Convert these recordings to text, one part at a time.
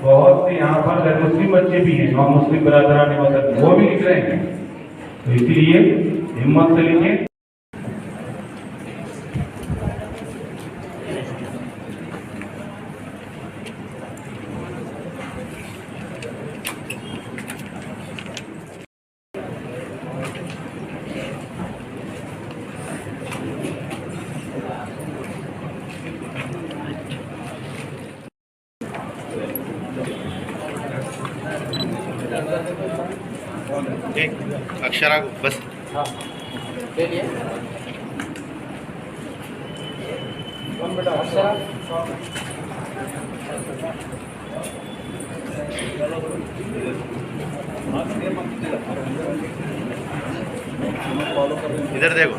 بہت سے یہاں پر غیر مسلم بچے بھی ہیں، نان مسلم برادران مذہب وہ بھی لکھ رہے ہیں، تو اسی لیے ہمت سے لکھیں۔ اکشرا بس ادھر دیکھو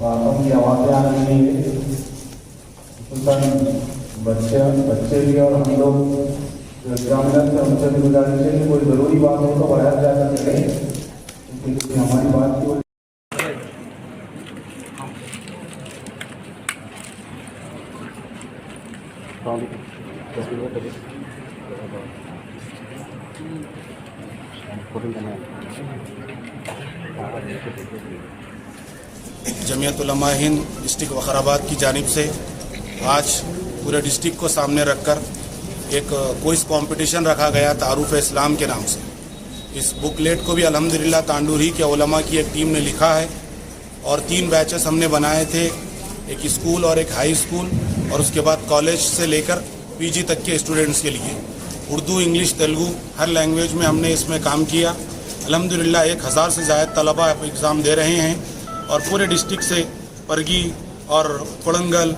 باتوں کی آوازیں آ رہی ہیں، خصوصاً بچے بھی اور ہم لوگ جو ایگزامنر سے ان سے بھی گزارش ہے کہ کوئی ضروری بات ہو تو باہر جا کر کریں، کیونکہ ہماری بات کی جمعیت علماء ہند ڈسٹرکٹ وقار کی جانب سے آج پورے ڈسٹرکٹ کو سامنے رکھ کر ایک کوئز کمپٹیشن رکھا گیا تعارف اسلام کے نام سے۔ اس بک لیٹ کو بھی الحمدللہ تانڈوری کے علماء کی ایک ٹیم نے لکھا ہے، اور 3 بیچز ہم نے بنائے تھے، ایک اسکول اور ایک ہائی اسکول، اور اس کے بعد کالج سے لے کر پی جی تک کے اسٹوڈنٹس کے لیے اردو، انگلش، تیلگو ہر لینگویج میں ہم نے اس میں کام کیا۔ الحمدللہ 1000 سے زائد طلباء ایگزام دے رہے ہیں، اور پورے ڈسٹرکٹ سے پرگی اور کڑنگل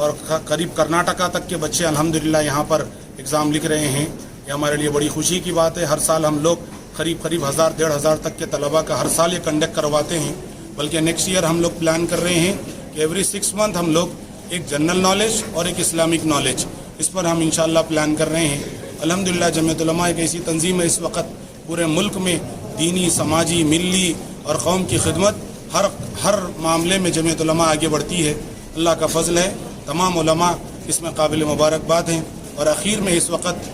اور قریب کرناٹکا تک کے بچے الحمدللہ یہاں پر ایگزام لکھ رہے ہیں۔ یہ ہمارے لیے بڑی خوشی کی بات ہے۔ ہر سال ہم لوگ قریب 1000 1500 تک کے طلباء کا ہر سال یہ کنڈکٹ کرواتے ہیں، بلکہ نیکسٹ ایئر ہم لوگ پلان کر رہے ہیں کہ ایوری 6 منتھ ہم لوگ ایک جنرل نالج اور ایک اسلامک نالج، اس پر ہم انشاءاللہ پلان کر رہے ہیں۔ الحمدللہ جمعیت علماء ایک ایسی تنظیم ہے اس وقت پورے ملک میں دینی، سماجی، ملی اور قوم کی خدمت ہر معاملے میں جمعیت علماء آگے بڑھتی ہے۔ اللہ کا فضل ہے، تمام علماء اس میں قابل مبارکباد ہیں۔ اور اخیر میں اس وقت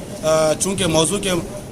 چونکہ موضوع کے